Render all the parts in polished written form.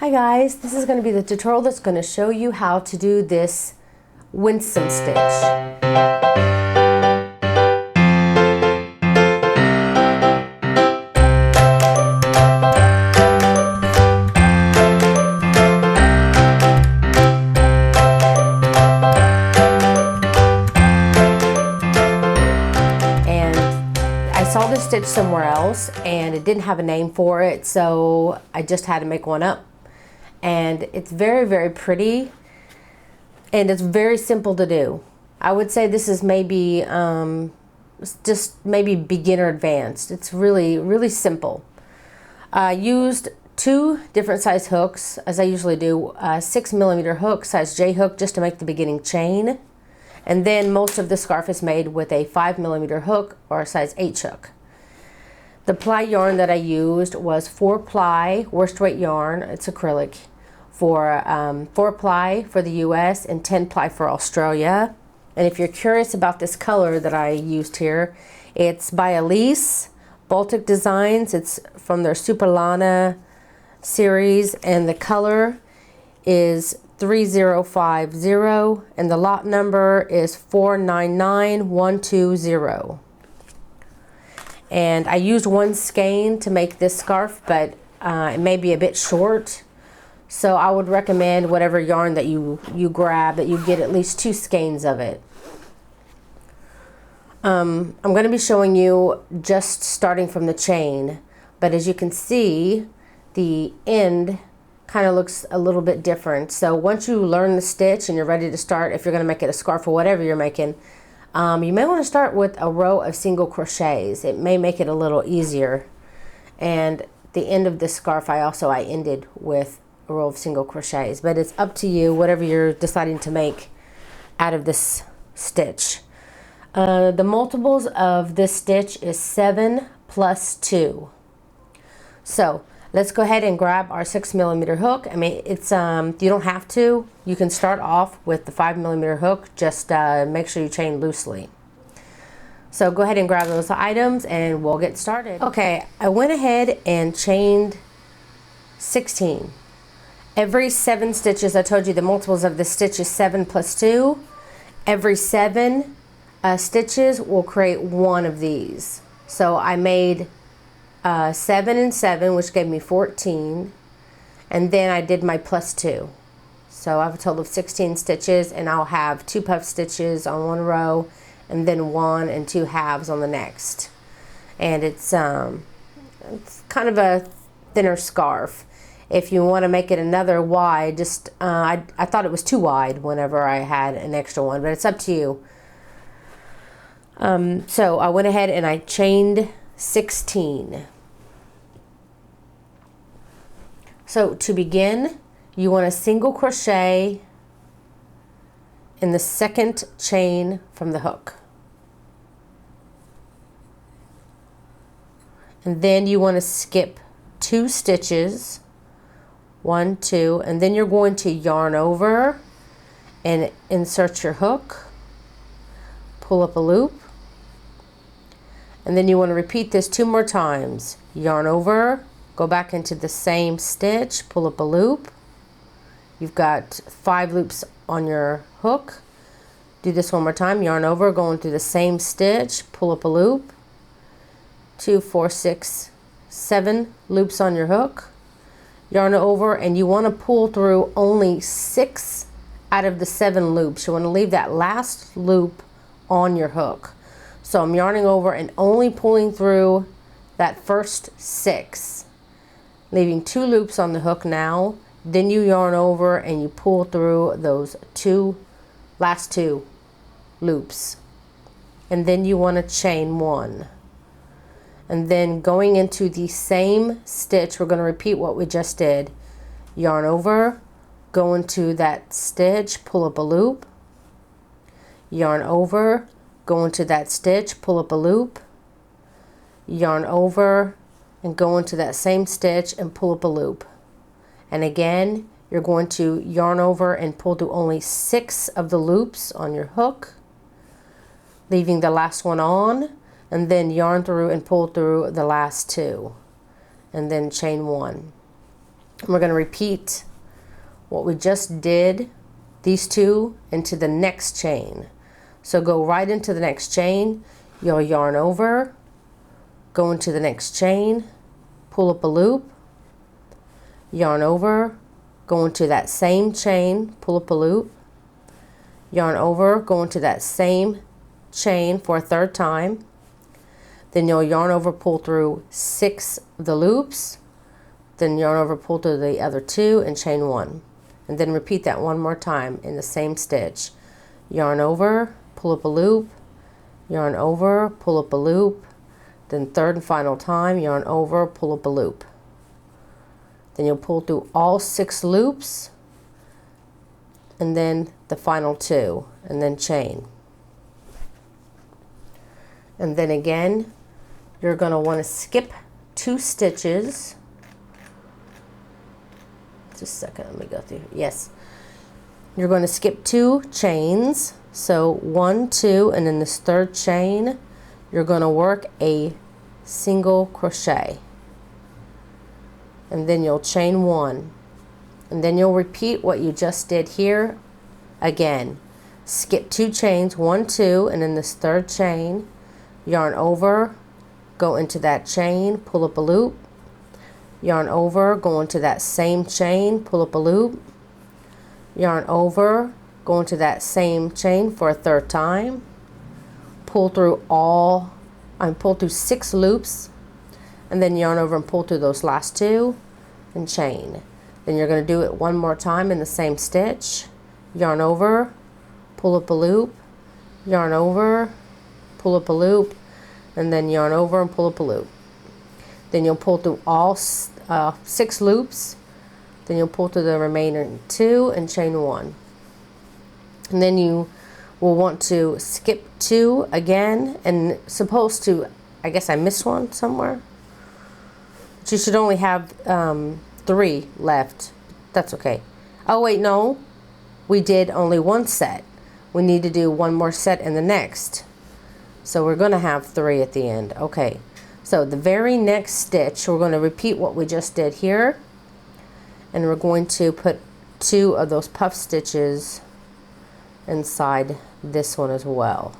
Hi guys, this is going to be the tutorial that's going to show you how to do this Winsome Stitch. I saw this stitch somewhere else and it didn't have a name for it, so I just had to make one up. And it's very pretty and it's very simple to do. I would say this is maybe just maybe beginner advanced. It's really simple. I used 2 different size hooks, as I usually do, 6mm hook, size J hook, just to make the beginning chain. And then most of the scarf is made with a 5mm hook or a size H hook. The ply yarn that I used was 4-ply worsted weight yarn. It's acrylic, for 4-ply for the US and 10-ply for Australia. And if you're curious about this color that I used here, it's by Elise Baltic Designs. It's from their Super Lana series, and the color is 3050 and the lot number is 499120. And I used 1 skein to make this scarf, but it may be a bit short, so I would recommend whatever yarn that you grab, that you get at least 2 skeins of it. I'm going to be showing you just starting from the chain, but as you can see, the end kind of looks a little bit different. So once you learn the stitch and you're ready to start, if you're going to make it a scarf or whatever you're making, you may want to start with a row of single crochets. It may make it a little easier. And the end of this scarf, I ended with a row of single crochets, but it's up to you, whatever you're deciding to make out of this stitch. The multiples of this stitch is 7 plus 2. So let's go ahead and grab our 6mm hook. I mean, it's you don't have to. You can start off with the 5mm hook. Just make sure you chain loosely. So go ahead and grab those items and we'll get started. Okay, I went ahead and chained 16. Every 7 stitches, I told you the multiples of the stitch is 7 plus 2. Every 7 stitches will create 1 of these. So I made 7 and 7, which gave me 14, and then I did my plus 2. So I have a total of 16 stitches, and I'll have 2 puff stitches on one row and then 1 and 2 halves on the next. And it's kind of a thinner scarf. If you want to make it another wide, just I thought it was too wide whenever I had an extra one, but it's up to you. So I went ahead and I chained 16. So to begin, you want to single crochet in the 2nd chain from the hook. And then you want to skip 2 stitches, 1, 2, and then you're going to yarn over and insert your hook, pull up a loop, and then you want to repeat this 2 more times. Yarn over, go back into the same stitch, pull up a loop. You've got 5 loops on your hook. Do this one more time. Yarn over, go into the same stitch, pull up a loop. 2, 4, 6, 7 loops on your hook. Yarn over, and you want to pull through only 6 out of the 7 loops. You want to leave that last loop on your hook. So I'm yarning over and only pulling through that first 6. Leaving 2 loops on the hook now. Then you yarn over and you pull through those last 2 loops. And then you want to chain 1. And then going into the same stitch, we're going to repeat what we just did. Yarn over, go into that stitch, pull up a loop. Yarn over, go into that stitch, pull up a loop. Yarn over and go into that same stitch and pull up a loop. And again, you're going to yarn over and pull through only 6 of the loops on your hook, leaving the last one on, and then yarn through and pull through the last 2, and then chain 1. We're going to repeat what we just did, these two, into the next chain. So go right into the next chain, you'll yarn over, go into the next chain, pull up a loop, yarn over, go into that same chain, pull up a loop, yarn over, go into that same chain for a third time, then you'll yarn over, pull through 6 of the loops, then yarn over, pull through the other 2 and chain 1, and then repeat that one more time in the same stitch. Yarn over, pull up a loop, yarn over, pull up a loop, then third and final time, yarn over, pull up a loop. Then you'll pull through all 6 loops, and then the final 2, and then chain. And then again, you're going to want to skip 2 stitches. Just a second, let me go through. Yes. You're going to skip 2 chains. So 1, 2, and in this third chain, you're going to work a single crochet. And then you'll chain 1. And then you'll repeat what you just did here again. Skip 2 chains, 1, 2, and in this third chain, yarn over, go into that chain, pull up a loop, yarn over, go into that same chain, pull up a loop, yarn over, go into that same chain for a third time, pull through 6 loops, and then yarn over and pull through those last 2 and chain. Then you're going to do it one more time in the same stitch, yarn over, pull up a loop, yarn over, pull up a loop, and then yarn over and pull up a loop. Then you'll pull through all 6 loops, then you'll pull through the remaining 2 and chain 1. And then you will want to skip 2 again, and supposed to, I guess I missed one somewhere, but you should only have 3 left. That's okay. Oh wait, no, we did only 1 set. We need to do 1 more set in the next. So we're going to have 3 at the end. Okay, so the very next stitch, we're going to repeat what we just did here, and we're going to put 2 of those puff stitches inside this one as well.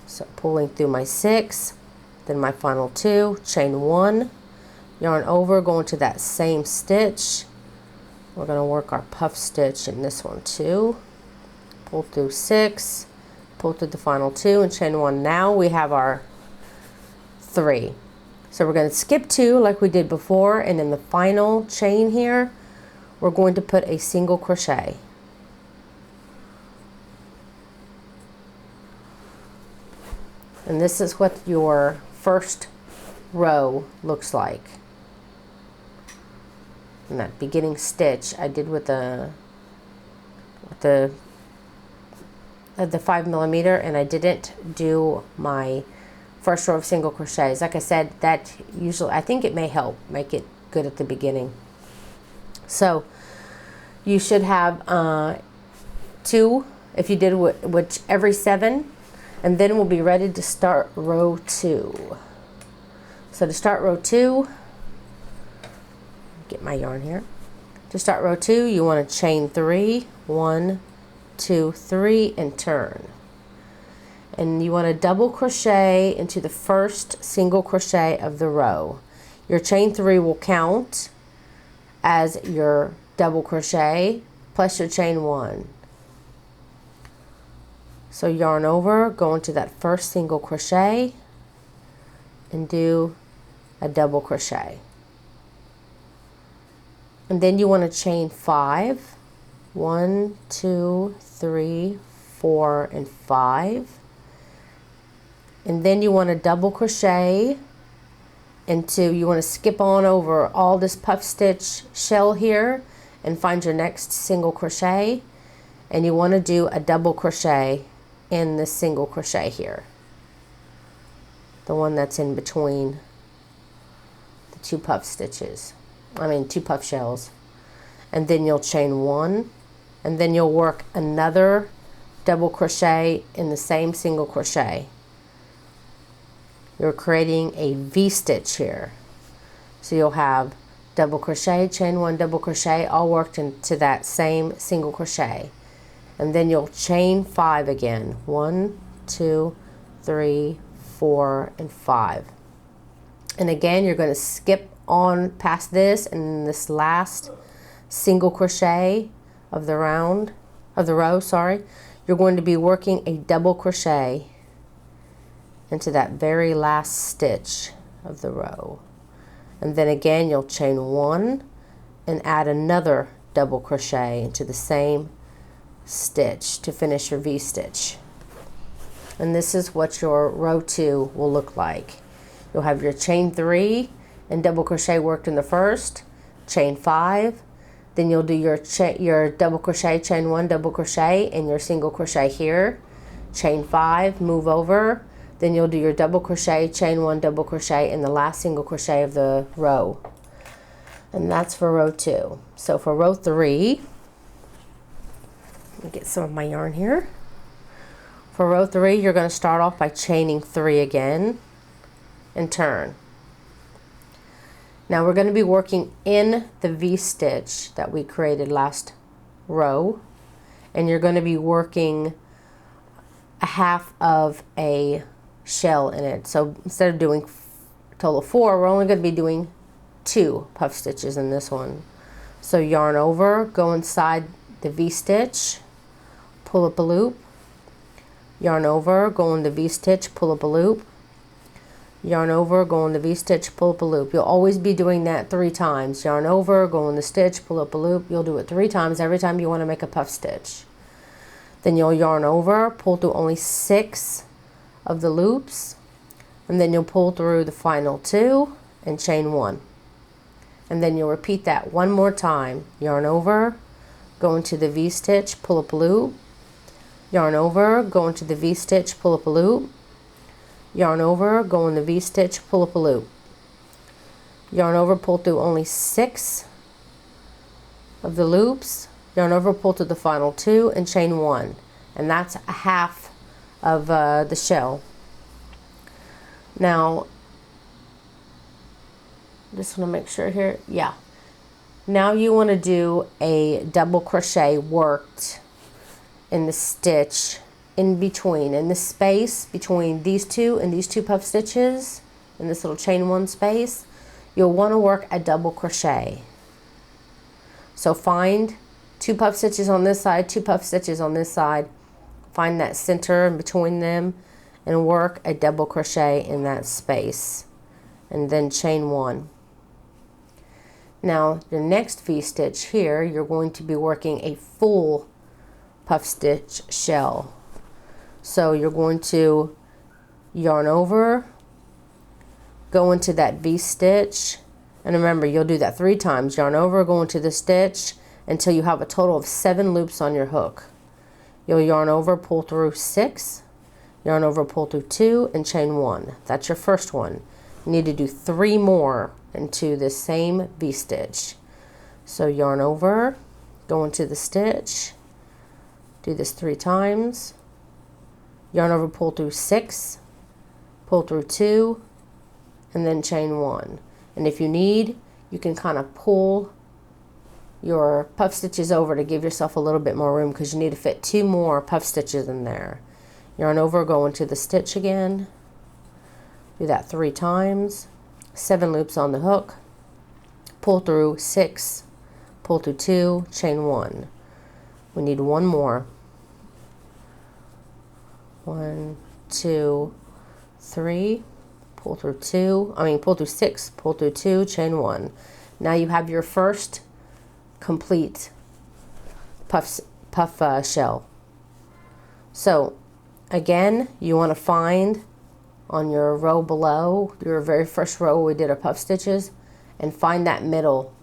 So pulling through my 6, then my final 2, chain 1, yarn over, go into that same stitch. We're going to work our puff stitch in this one too. Pull through 6, pull through the final 2 and chain 1. Now we have our 3. So we're going to skip 2 like we did before, and in the final chain here, we're going to put a single crochet. And this is what your first row looks like. And that beginning stitch I did with the 5mm, and I didn't do my first row of single crochets. Like I said, that usually, I think it may help make it good at the beginning. So you should have 2 if you did which every 7, and then we'll be ready to start row 2. So to start row 2, get my yarn here. To start row 2, you want to chain 3, 1, 2, 3, and turn. And you want to double crochet into the first single crochet of the row. Your chain 3 will count as your double crochet plus your chain 1. So yarn over, go into that first single crochet and do a double crochet. And then you want to chain 5, 1, 2, 3, 4, and 5. And then you want to double crochet into, you want to skip on over all this puff stitch shell here and find your next single crochet, and you want to do a double crochet in the single crochet here, the one that's in between the 2 puff stitches, 2 puff shells. And then you'll chain 1, and then you'll work another double crochet in the same single crochet. You're creating a V-stitch here. So you'll have double crochet, chain 1, double crochet, all worked into that same single crochet. And then you'll chain 5 again. 1, 2, 3, 4, and 5. And again, you're going to skip on past this, and this last single crochet of the row, you're going to be working a double crochet into that very last stitch of the row. And then again, you'll chain 1 and add another double crochet into the same stitch to finish your V-stitch. And this is what your row 2 will look like. You'll have your chain 3 and double crochet worked in the first, chain 5, then you'll do your double crochet, chain 1, double crochet, and your single crochet here, chain 5, move over, then you'll do your double crochet, chain 1, double crochet, and the last single crochet of the row. And that's for row 2. So for row 3, let me get some of my yarn here. For row 3, you're going to start off by chaining 3 again and turn. Now we're going to be working in the V-stitch that we created last row, and you're going to be working a half of a shell in it. So instead of doing a total of 4, we're only going to be doing 2 puff stitches in this one. So yarn over, go inside the V-stitch, pull up a loop, yarn over, go in the V-stitch, pull up a loop, yarn over, go in the V-stitch, pull up a loop. You'll always be doing that 3 times. Yarn over, go in the stitch, pull up a loop. You'll do it 3 times every time you want to make a puff stitch. Then you'll yarn over, pull through only 6 of the loops, and then you'll pull through the final 2 and chain 1. And then you'll repeat that one more time. Yarn over, go into the V-stitch, pull up a loop, yarn over, go into the V-stitch, pull up a loop, yarn over, go in the V-stitch, pull up a loop, yarn over, pull through only 6 of the loops, yarn over, pull through the final 2 and chain 1. And that's a half of the shell. Now just want to make sure here, yeah. Now you want to do a double crochet worked in the stitch in between, in the space between these 2 and these 2 puff stitches, in this little chain 1 space. You'll want to work a double crochet. So find 2 puff stitches on this side, 2 puff stitches on this side, find that center in between them and work a double crochet in that space, and then chain 1. Now your next V-stitch here, you're going to be working a full puff stitch shell. So you're going to yarn over, go into that V-stitch, and remember you'll do that 3 times. Yarn over, go into the stitch until you have a total of 7 loops on your hook. You'll yarn over, pull through 6, yarn over, pull through 2, and chain 1. That's your first one. You need to do 3 more into the same V-stitch. So yarn over, go into the stitch, do this 3 times, yarn over, pull through 6, pull through 2, and then chain 1. And if you need, you can kind of pull your puff stitches over to give yourself a little bit more room, because you need to fit 2 more puff stitches in there. Yarn over, go into the stitch again, do that 3 times, 7 loops on the hook, pull through 6, pull through 2, chain 1. We need 1 more. 1, 2, 3, pull through 6, pull through 2, chain 1. Now you have your first complete puff shell. So again, you want to find on your row below, your very first row we did our puff stitches, and find that middle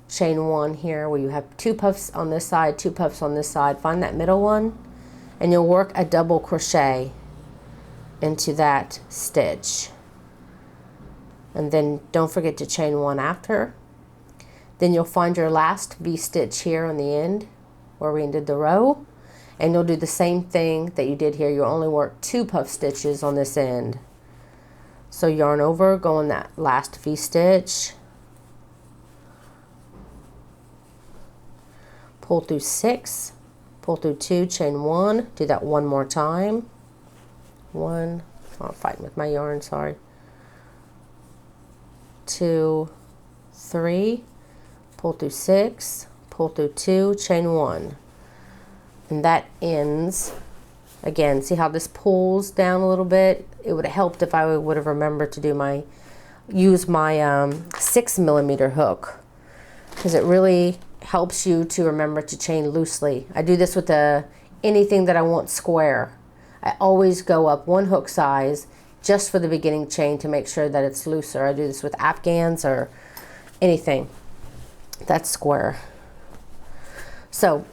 chain 1 here where you have 2 puffs on this side, 2 puffs on this side. Find that middle one, and you'll work a double crochet into that stitch. And then don't forget to chain 1 after. Then you'll find your last V-stitch here on the end where we ended the row, and you'll do the same thing that you did here. You'll only work 2 puff stitches on this end. So yarn over, go in that last V-stitch, pull through 6, pull through 2, chain 1, do that one more time. 1, oh, I'm fighting with my yarn, sorry. 2, 3, pull through 6, pull through 2, chain 1. And that ends, again, see how this pulls down a little bit? It would have helped if I would have remembered to do use my 6mm hook, because it really helps you to remember to chain loosely. I do this with anything that I want square. I always go up 1 hook size just for the beginning chain to make sure that it's looser. I do this with afghans or anything that's square. So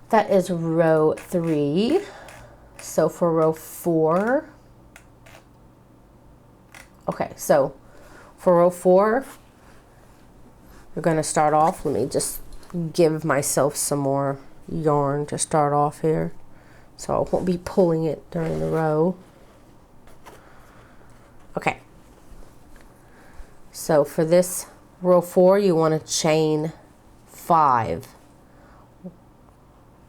that is row 3. So for row 4, okay, so for row 4, we're going to start off. Let me just give myself some more yarn to start off here, so I won't be pulling it during the row. Okay, so for this row 4, you want to chain 5.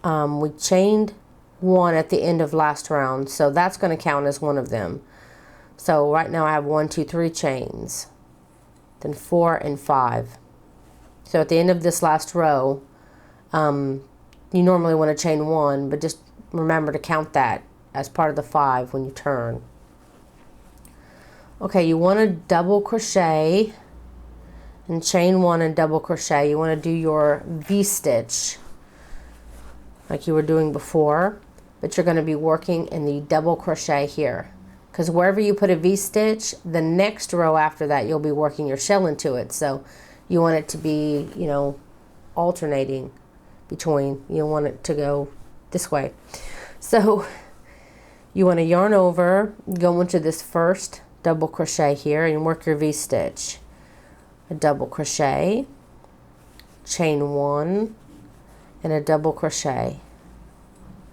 We chained 1 at the end of last round, so that's going to count as one of them. So right now I have 1, 2, 3 chains, then 4 and 5. So at the end of this last row, you normally want to chain 1, but just remember to count that as part of the 5 when you turn. Okay, you want to double crochet and chain 1 and double crochet. You want to do your V-stitch like you were doing before, but you're going to be working in the double crochet here, because wherever you put a V-stitch, the next row after that you'll be working your shell into it. So you want it to be, you know, alternating between. You don't want it to go this way. So you want to yarn over, go into this first double crochet here and work your V-stitch. A double crochet, chain 1, and a double crochet,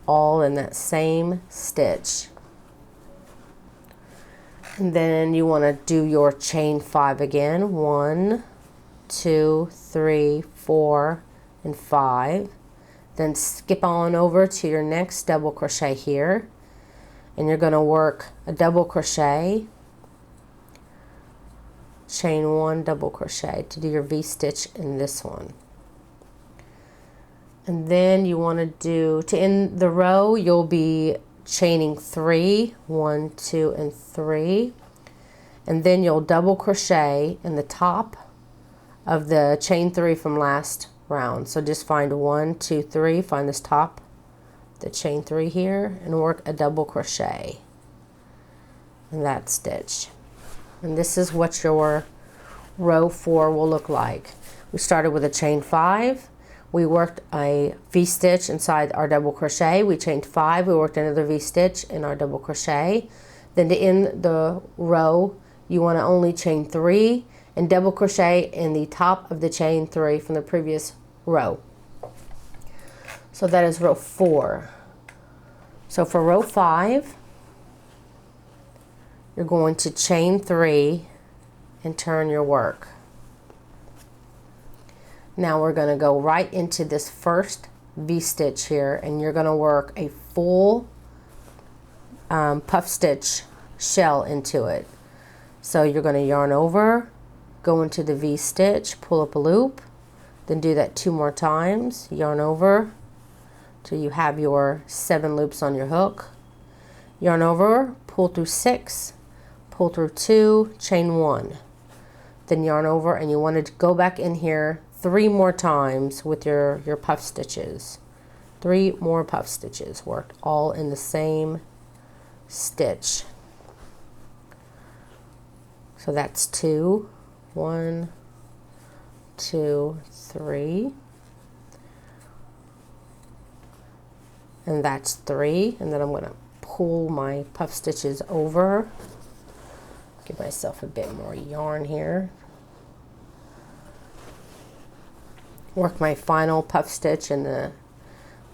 all in that same stitch. And then you want to do your chain 5 again. 1, 2, 3, 4, and 5. Then skip on over to your next double crochet here, and you're going to work a double crochet, chain 1, double crochet to do your V-stitch in this one. And then you want to do, to end the row, you'll be chaining 3, 1, 2, and 3, and then you'll double crochet in the top of the chain 3 from last round. So just find 1, 2, 3, find this top, the chain 3 here, and work a double crochet in that stitch. And this is what your row 4 will look like. We started with a chain 5. We worked a V-stitch inside our double crochet. We chained 5. We worked another V-stitch in our double crochet. Then to end the row, you want to only chain 3 and double crochet in the top of the chain 3 from the previous row. So that is row 4. So for row 5, you're going to chain 3 and turn your work. Now we're going to go right into this first V-stitch here, and you're going to work a full puff stitch shell into it. So you're going to yarn over, go into the V-stitch, pull up a loop, then do that 2 more times, yarn over till you have your 7 loops on your hook, yarn over, pull through 6, pull through 2, chain 1, then yarn over, and you want to go back in here 3 more times with your puff stitches. 3 more puff stitches worked all in the same stitch. So that's 2, 1, 2, 3, and that's 3, and then I'm going to pull my puff stitches over, give myself a bit more yarn here, work my final puff stitch in the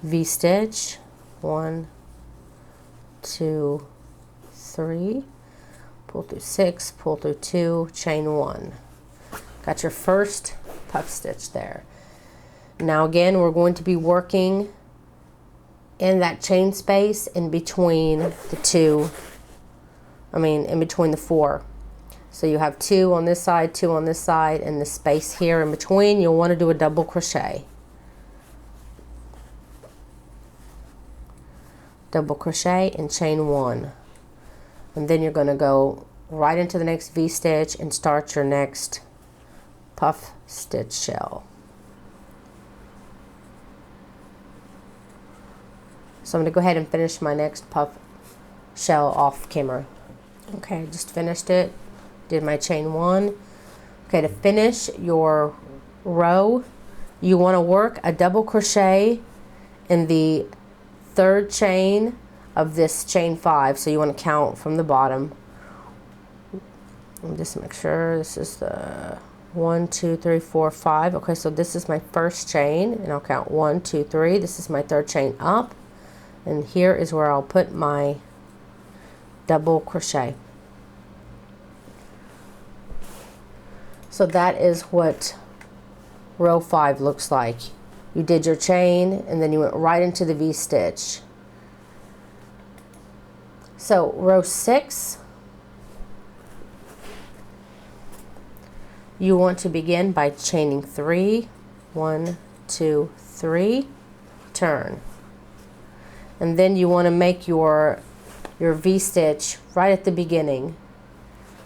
V-stitch, 1, 2, 3, pull through 6, pull through 2, chain 1. Got your first puff stitch there. Now again, we're going to be working in that chain space in between the two, in between the 4. So you have 2 on this side, 2 on this side, and the space here in between, you'll want to do a double crochet. Double crochet and chain 1. And then you're going to go right into the next V-stitch and start your next puff stitch shell. So I'm going to go ahead and finish my next puff shell off camera. Okay, just finished it. Did my chain 1. Okay, to finish your row, you want to work a double crochet in the 3rd chain of this chain 5. So you want to count from the bottom. And just make sure this is the 1, 2, 3, 4, 5. Okay, so this is my 1st chain, and I'll count 1, 2, 3. This is my 3rd chain up, and here is where I'll put my double crochet. So that is what row 5 looks like. You did your chain and then you went right into the V-stitch. So row 6, you want to begin by chaining 3, 1, 2, 3, turn. And then you want to make your V-stitch right at the beginning.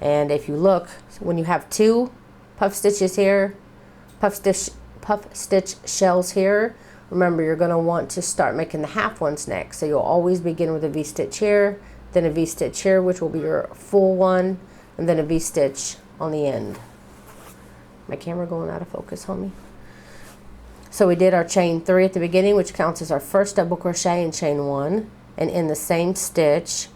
And if you look, when you have 2 puff stitches here, puff stitch shells here, remember you're going to want to start making the half ones next. So you'll always begin with a V-stitch here, then a V-stitch here, which will be your full one, and then a V-stitch on the end. My camera going out of focus, homie. So we did our chain 3 at the beginning, which counts as our first double crochet in chain 1, and in the same stitch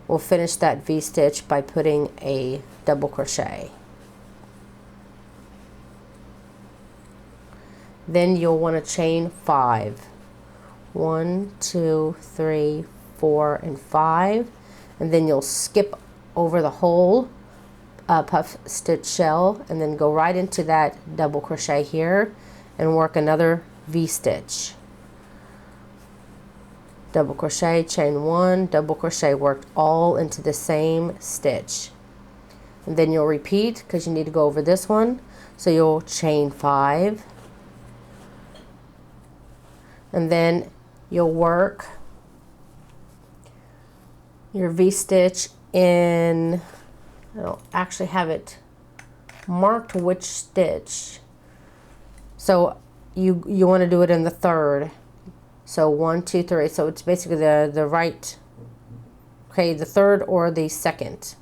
we'll finish that V-stitch by putting a double crochet. Then you'll want to chain 5. 1, 2, 3, 4, and 5, and then you'll skip over the whole puff stitch shell and then go right into that double crochet here and work another V-stitch. Double crochet, chain 1, double crochet, worked all into the same stitch. And then you'll repeat because you need to go over this one. So you'll chain 5, and then you'll work your V-stitch in, I don't actually have it marked which stitch. So you want to do it in the 3rd. So 1, 2, 3. So it's basically the right, okay, the 3rd or the 2nd,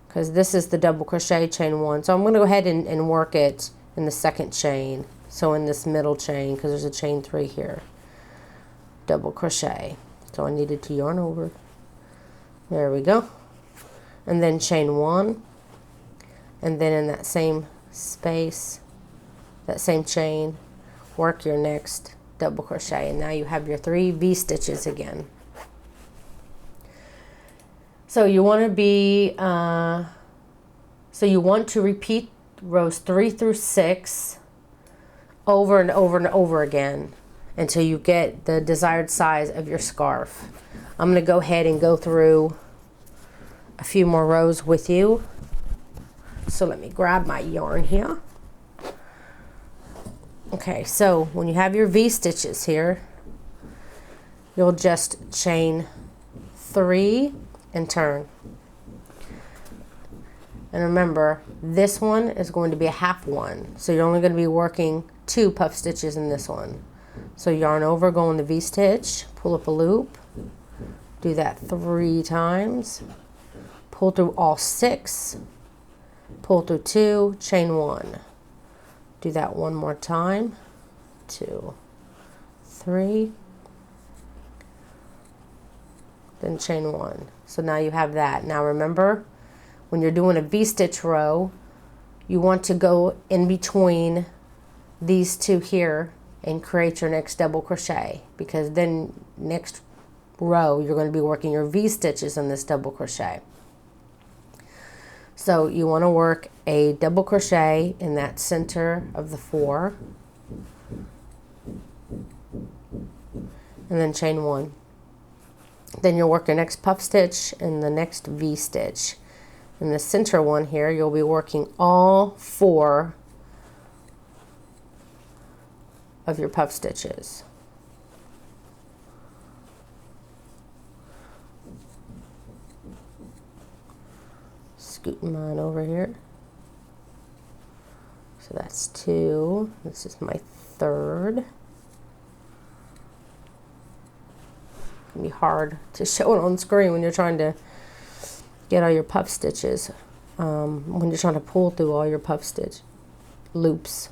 because this is the double crochet, chain 1. So I'm going to go ahead and work it in the 2nd chain. So in this middle chain, because there's a chain 3 here. Double crochet. So I needed to yarn over. There we go. And then chain 1. And then in that same space, that same chain, work your next double crochet. And now you have your 3 V-stitches again. So you want to be, so you want to repeat rows 3 through 6 over and over and over again until you get the desired size of your scarf. I'm going to go ahead and go through a few more rows with you. So let me grab my yarn here. Okay, so when you have your V-stitches here, you'll just chain 3 and turn. And remember, this one is going to be a half one, so you're only going to be working 2 puff stitches in this one. So yarn over, go in the V-stitch, pull up a loop, do that 3 times, pull through all 6, pull through 2, chain 1. Do that one more time, 2, 3, then chain 1. So now you have that. Now remember, when you're doing a V-stitch row, you want to go in between these 2 here and create your next double crochet, because then next row you're going to be working your V-stitches in this double crochet. So you want to work a double crochet in that center of the 4, and then chain 1. Then you'll work your next puff stitch and the next V-stitch. In the center one here, you'll be working all 4 of your puff stitches. Scooting mine over here. So that's 2. This is my 3rd. It can be hard to show it on screen when you're trying to get all your puff stitches, when you're trying to pull through all your puff stitch loops.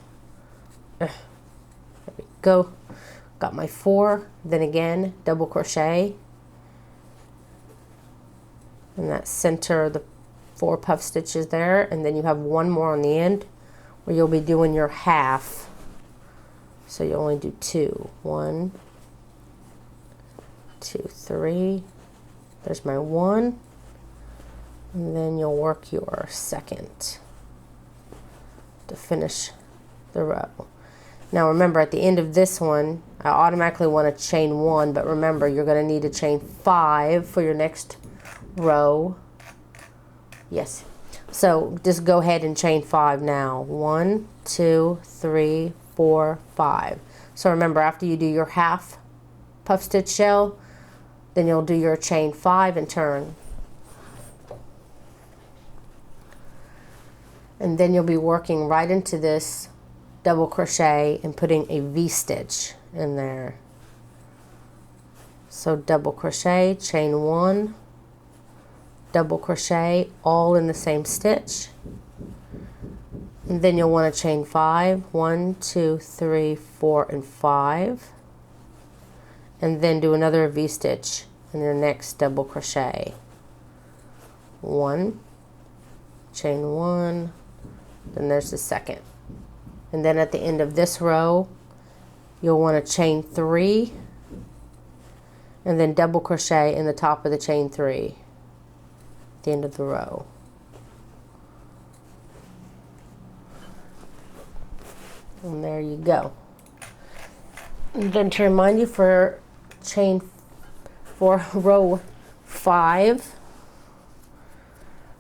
There we go. Got my 4, then again double crochet in that center of the 4 puff stitches there, and then you have 1 more on the end where you'll be doing your half. So you only do 2. 1, 2, 3. There's my 1. And then you'll work your second to finish the row. Now remember, at the end of this one, I automatically want to chain 1, but remember, you're going to need to chain 5 for your next row. Yes. So just go ahead and chain 5 now. 1, 2, 3, 4, 5. So remember, after you do your half puff stitch shell, then you'll do your chain 5 and turn. And then you'll be working right into this double crochet and putting a V-stitch in there. So double crochet, chain 1, double crochet, all in the same stitch. And then you'll want to chain 5. 1, 2, 3, 4, and 5. And then do another V-stitch in your next double crochet. 1, chain 1, then there's the second. And then at the end of this row, you'll want to chain 3 and then double crochet in the top of the chain 3 at the end of the row. And there you go. And then to remind you, for row 5,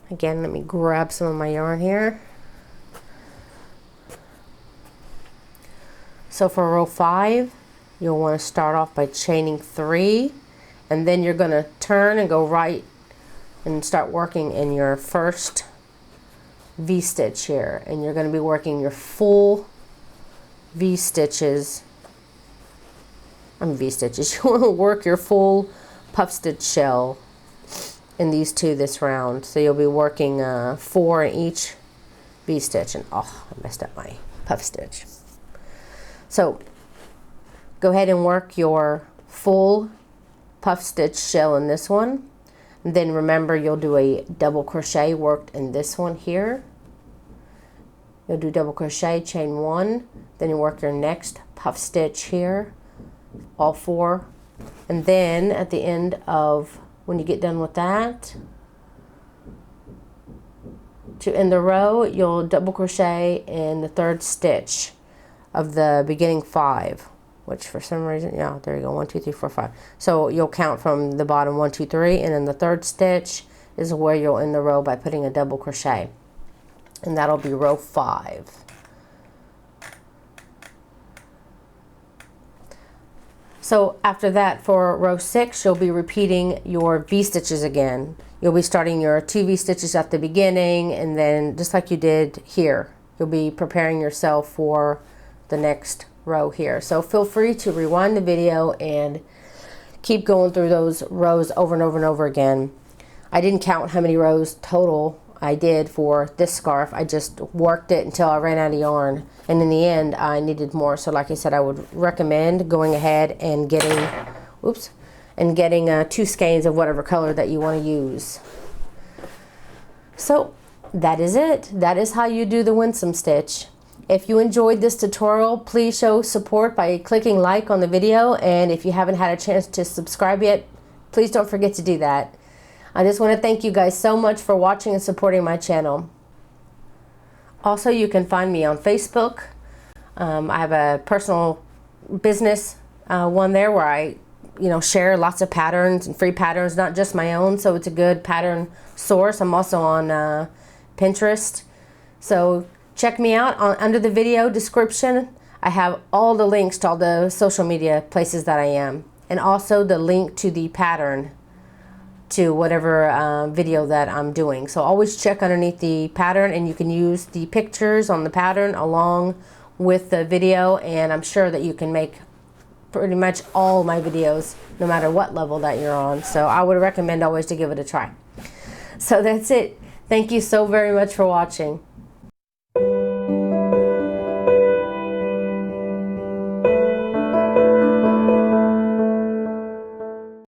again, let me grab some of my yarn here. So for row 5, you'll want to start off by chaining 3, and then you're going to turn and go right and start working in your first V-stitch here, and you're going to be working your full V-stitches. V-stitches. You want to work your full puff stitch shell in these 2 this round. So you'll be working 4 in each V-stitch, and oh, I messed up my puff stitch. So go ahead and work your full puff stitch shell in this one. And then remember, you'll do a double crochet worked in this one here. You'll do double crochet, chain 1, then you work your next puff stitch here, all 4. And then at the end of, when you get done with that, to end the row, you'll double crochet in the 3rd stitch of the beginning 5, which for some reason, yeah, there you go, 1, 2, 3, 4, 5. So you'll count from the bottom 1, 2, 3, and then the 3rd stitch is where you'll end the row by putting a double crochet, and that'll be row 5. So after that, for row 6, you'll be repeating your V-stitches again. You'll be starting your 2 V-stitches at the beginning, and then just like you did here, you'll be preparing yourself for the next row here. So feel free to rewind the video and keep going through those rows over and over and over again. I didn't count how many rows total I did for this scarf. I just worked it until I ran out of yarn, and in the end I needed more. So like I said, I would recommend going ahead and getting 2 skeins of whatever color that you want to use. So that is it. That is how you do the Winsome Stitch. If you enjoyed this tutorial, please show support by clicking like on the video, and if you haven't had a chance to subscribe yet, please don't forget to do that. I just want to thank you guys so much for watching and supporting my channel. Also, you can find me on Facebook. I have a personal business one there where I share lots of patterns and free patterns, not just my own, so it's a good pattern source. I'm also on Pinterest, so check me out. Under the video description, I have all the links to all the social media places that I am, and also the link to the pattern to whatever video that I'm doing. So always check underneath the pattern, and you can use the pictures on the pattern along with the video, and I'm sure that you can make pretty much all my videos no matter what level that you're on. So I would recommend always to give it a try. So that's it. Thank you so very much for watching.